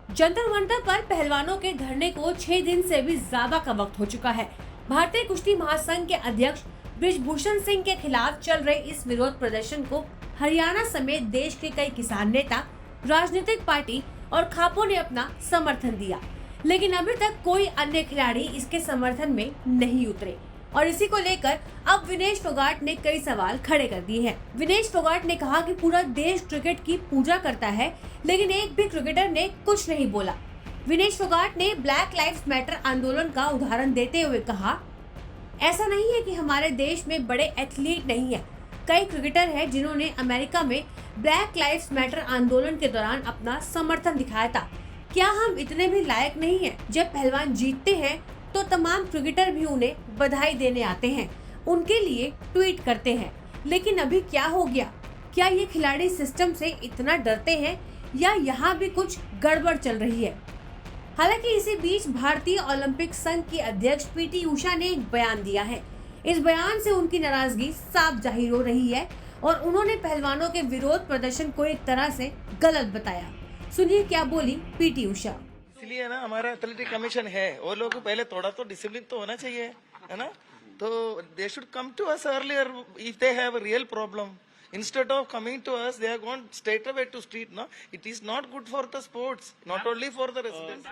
जंतर मंतर पर पहलवानों के धरने को 6 दिन से भी ज्यादा का वक्त हो चुका है। भारतीय कुश्ती महासंघ के अध्यक्ष बृजभूषण सिंह के खिलाफ चल रहे इस विरोध प्रदर्शन को हरियाणा समेत देश के कई किसान नेता, राजनीतिक पार्टी और खापों ने अपना समर्थन दिया, लेकिन अभी तक कोई अन्य खिलाड़ी इसके समर्थन में नहीं उतरे और इसी को लेकर अब विनेश फोगाट ने कई सवाल खड़े कर दिए हैं। विनेश फोगाट ने कहा कि पूरा देश क्रिकेट की पूजा करता है, लेकिन एक भी क्रिकेटर ने कुछ नहीं बोला। विनेश फोगाट ने ब्लैक लाइव्स मैटर आंदोलन का उदाहरण देते हुए कहा, ऐसा नहीं है कि हमारे देश में बड़े एथलीट नहीं है। कई क्रिकेटर हैं जिन्होंने अमेरिका में ब्लैक लाइव्स मैटर आंदोलन के दौरान अपना समर्थन दिखाया था। क्या हम इतने भी लायक नहीं हैं? जब पहलवान जीतते हैं तो तमाम क्रिकेटर भी उन्हें बधाई देने आते हैं, उनके लिए ट्वीट करते हैं। लेकिन अभी क्या हो गया? क्या ये खिलाड़ी सिस्टम से इतना डरते हैं या यहाँ भी कुछ गड़बड़ चल रही है? हालांकि इसी बीच भारतीय ओलंपिक संघ की अध्यक्ष पीटी उषा ने एक बयान दिया है। इस बयान से उनकी नाराजगी साफ जाहिर हो रही है और उन्होंने पहलवानों के विरोध प्रदर्शन को एक तरह से गलत बताया। सुनिए क्या बोली पीटी उषा। इसलिए ना हमारा एथलेटिक कमीशन है, वो लोग को पहले थोड़ा तो डिसिप्लिन तो होना चाहिए, है ना। तो they should come to us earlier if they have a real problem instead of coming to us they are gone straight away to street. No, it is not good for the sports, not only for the residents.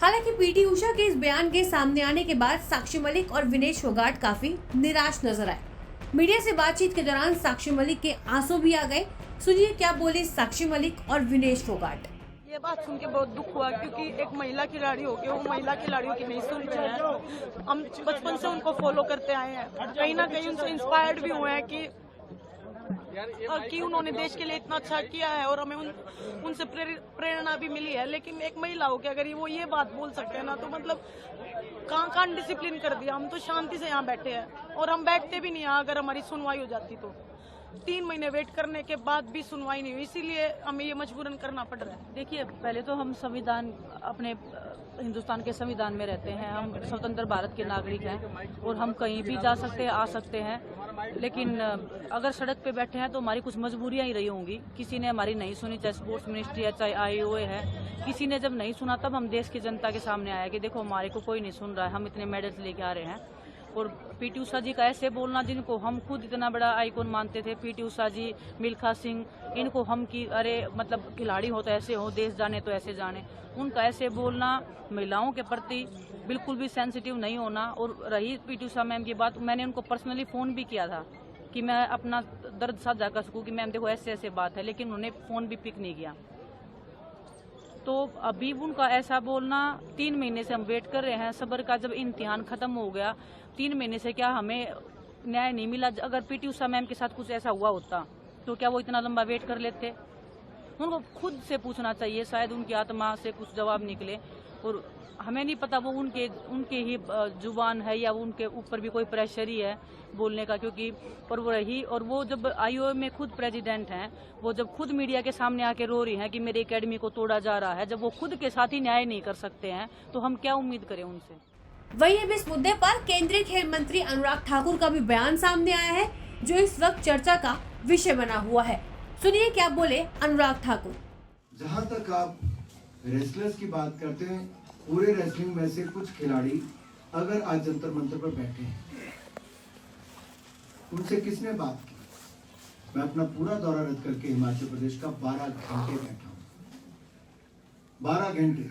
हालांकि PT Usha के इस बयान के सामने आने के बाद साक्षी मलिक और विनेश फोगाट काफी निराश नजर आए। मीडिया से बातचीत के दौरान साक्षी मलिक के आंसू भी आ गए। सुनिए क्या बोले साक्षी मलिक और विनेश फोगाट। ये बात सुन के बहुत दुख हुआ, क्योंकि एक महिला खिलाड़ी हो के वो महिला खिलाड़ियों की नहीं सुन रहे हैं। हम बचपन से उनको फॉलो करते आए हैं, कहीं ना कहीं उनसे इंस्पायर्ड भी हुए हैं कि उन्होंने देश के लिए इतना अच्छा किया है और हमें उनसे प्रेरणा भी मिली है। लेकिन एक महिला हो के अगर वो ये बात बोल सकते हैं ना, तो मतलब कान डिसिप्लिन कर दिया। हम तो शांति से यहाँ बैठे हैं और हम बैठते भी नहीं यहाँ, अगर हमारी सुनवाई हो जाती तो। 3 महीने वेट करने के बाद भी सुनवाई नहीं हुई, इसीलिए हमें ये मजबूरन करना पड़ रहा है। देखिए, पहले तो हम संविधान अपने हिंदुस्तान के संविधान में रहते हैं, हम स्वतंत्र भारत के नागरिक हैं और हम कहीं भी जा सकते हैं, आ सकते हैं। लेकिन अगर सड़क पे बैठे हैं तो हमारी कुछ मजबूरियां ही रही होंगी। किसी ने हमारी नहीं सुनी, चाहे स्पोर्ट्स मिनिस्ट्री है, चाहे IOA है। किसी ने जब नहीं सुना तब हम देश की जनता के सामने आया कि देखो हमारे को कोई नहीं सुन रहा है, हम इतने मेडल्स लेके आ रहे हैं। और पीटी उषा जी का ऐसे बोलना, जिनको हम खुद इतना बड़ा आइकॉन मानते थे, पीटी उषा जी, मिल्खा सिंह, इनको हम की अरे मतलब खिलाड़ी हो तो ऐसे हो, देश जाने तो ऐसे जाने, उनका ऐसे बोलना, महिलाओं के प्रति बिल्कुल भी सेंसिटिव नहीं होना। और रही पीटी उषा मैम की बात, मैंने उनको पर्सनली फोन भी किया था कि मैं अपना दर्द साझा कर सकूं कि मैम देखो ऐसे ऐसे बात है, लेकिन उन्होंने फोन भी पिक नहीं किया। तो अभी उनका ऐसा बोलना, 3 महीने से हम वेट कर रहे हैं सब्र का। जब इम्तिहान खत्म हो गया, 3 महीने से क्या हमें न्याय नहीं मिला? अगर पीटी उषा मैम के साथ कुछ ऐसा हुआ होता तो क्या वो इतना लंबा वेट कर लेते? उनको खुद से पूछना चाहिए, शायद उनकी आत्मा से कुछ जवाब निकले। और हमें नहीं पता वो उनके ही जुबान है या उनके ऊपर भी कोई प्रेशर ही है बोलने का, क्योंकि पर वो रही। और वो जब IOA में खुद प्रेसिडेंट हैं, वो जब खुद मीडिया के सामने आके रो रही हैं कि मेरी एकेडमी को तोड़ा जा रहा है, जब वो खुद के साथ ही न्याय नहीं कर सकते हैं तो हम क्या उम्मीद करें उनसे। वहीं अब इस मुद्दे पर केंद्रीय खेल मंत्री अनुराग ठाकुर का भी बयान सामने आया है, जो इस वक्त चर्चा का विषय बना हुआ है। सुनिए क्या बोले अनुराग ठाकुर। जहाँ तक आप रेसलर्स की बात करते हैं, पूरे रेसलिंग में से कुछ खिलाड़ी अगर आज जंतर मंतर पर बैठे हैं, उनसे किसने बात की? मैं अपना पूरा दौरा रद्द करके हिमाचल प्रदेश का 12 घंटे बैठा हूं, 12 घंटे,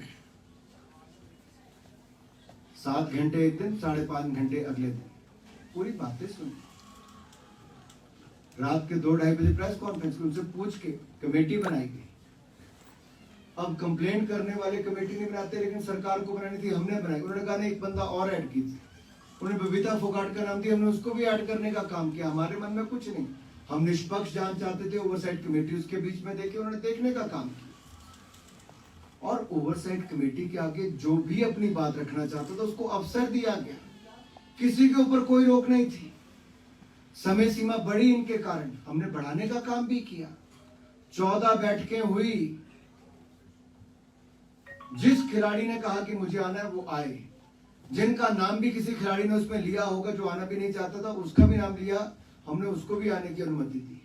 7 घंटे एक दिन, 5.5 घंटे अगले दिन, पूरी बातें सुनी। रात के 2-2:30 बजे प्रेस कॉन्फ्रेंस की उनसे पूछ के कमेटी बनाई गई। अब कंप्लेंट करने वाले कमेटी नहीं बनाते, लेकिन सरकार को बनानी थी, हमने बनाई। उन्होंने कहा एक बंदा और ऐड की थी, उन्होंने बबीता फोगाट का नाम दिया, हमने उसको भी ऐड करने का काम किया। हमारे मन में कुछ नहीं, हम निष्पक्ष जांच चाहते थे, ओवरसाइट कमेटी उसके बीच में देखी, उन्होंने देखने का काम किया। और ओवरसाइट कमेटी के आगे जो भी अपनी बात रखना चाहता था उसको अवसर दिया गया, किसी के ऊपर कोई रोक नहीं थी। समय सीमा बढ़ी इनके कारण, हमने बढ़ाने का काम भी किया। 14 बैठकें हुई, जिस खिलाड़ी ने कहा कि मुझे आना है वो आए, जिनका नाम भी किसी खिलाड़ी ने उसमें लिया होगा जो आना भी नहीं चाहता था, उसका भी नाम लिया, हमने उसको भी आने की अनुमति दी।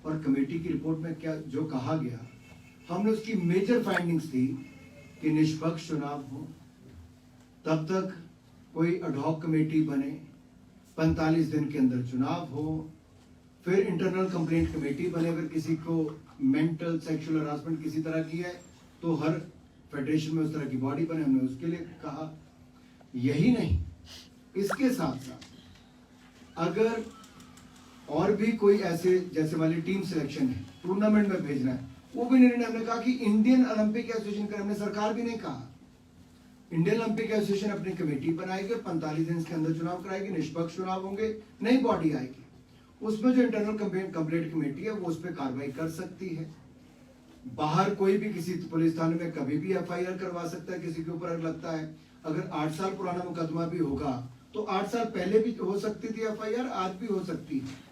और कमेटी की रिपोर्ट में क्या जो कहा गया हमने उसकी मेजर फाइंडिंग्स थी कि निष्पक्ष चुनाव हो, तब तक कोई अडॉक कमेटी बने, 45 दिन के अंदर चुनाव हो, फिर इंटरनल कंप्लेंट कमेटी बने। अगर किसी को मेंटल सेक्सुअल हरासमेंट किसी तरह की है तो हर फेडरेशन में उस तरह की बॉडी बने। हमने उसके लिए कहा। यही नहीं, इसके साथ साथ अगर और भी कोई ऐसे जैसे वाली टीम सिलेक्शन है, टूर्नामेंट में भेजना है, वो भी निर्णय हमने कहा कि इंडियन ओलंपिक एसोसिएशन का, हमने सरकार भी नहीं कहा, इंडियन ओलंपिक एसोसिएशन अपनी कमेटी बनाएगी, 45 दिन के अंदर चुनाव कराएगी, निष्पक्ष चुनाव होंगे, नई बॉडी आएगी, उसमें जो इंटरनल कंप्लेंट कमेटी है वो उस पर कार्रवाई कर सकती है। बाहर कोई भी किसी पुलिस थाने में कभी भी एफआईआर करवा सकता है किसी के ऊपर अगर लगता है। अगर 8 साल पुराना मुकदमा भी होगा तो 8 साल पहले भी हो सकती थी एफआईआर, आज भी हो सकती है।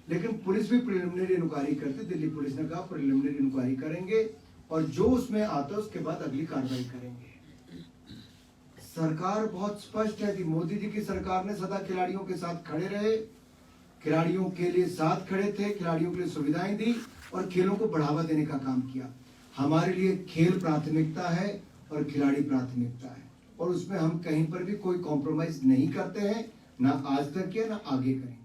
लेकिन पुलिस भी प्रिलिमिनरी इंक्वायरी करती, दिल्ली पुलिस ने कहा प्रिलिमिनरी इंक्वायरी करेंगे और जो उसमें आता है उसके बाद अगली कार्रवाई करेंगे। सरकार बहुत स्पष्ट है कि मोदी जी की सरकार ने सदा खिलाड़ियों के साथ खड़े रहे, खिलाड़ियों के लिए साथ खड़े थे, खिलाड़ियों के लिए सुविधाएं दी और खेलों को बढ़ावा देने का काम किया। हमारे लिए खेल प्राथमिकता है और खिलाड़ी प्राथमिकता है, और उसमें हम कहीं पर भी कोई कॉम्प्रोमाइज नहीं करते हैं, ना आज तक किया ना आगे करेंगे।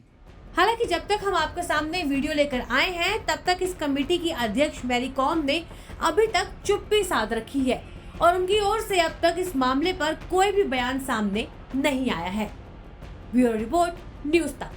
हालांकि जब तक हम आपके सामने वीडियो लेकर आए हैं तब तक इस कमेटी की अध्यक्ष मैरी कॉम ने अभी तक चुप्पी साध रखी है और उनकी ओर से अब तक इस मामले पर कोई भी बयान सामने नहीं आया है। ब्यूरो रिपोर्ट, न्यूज़ तक।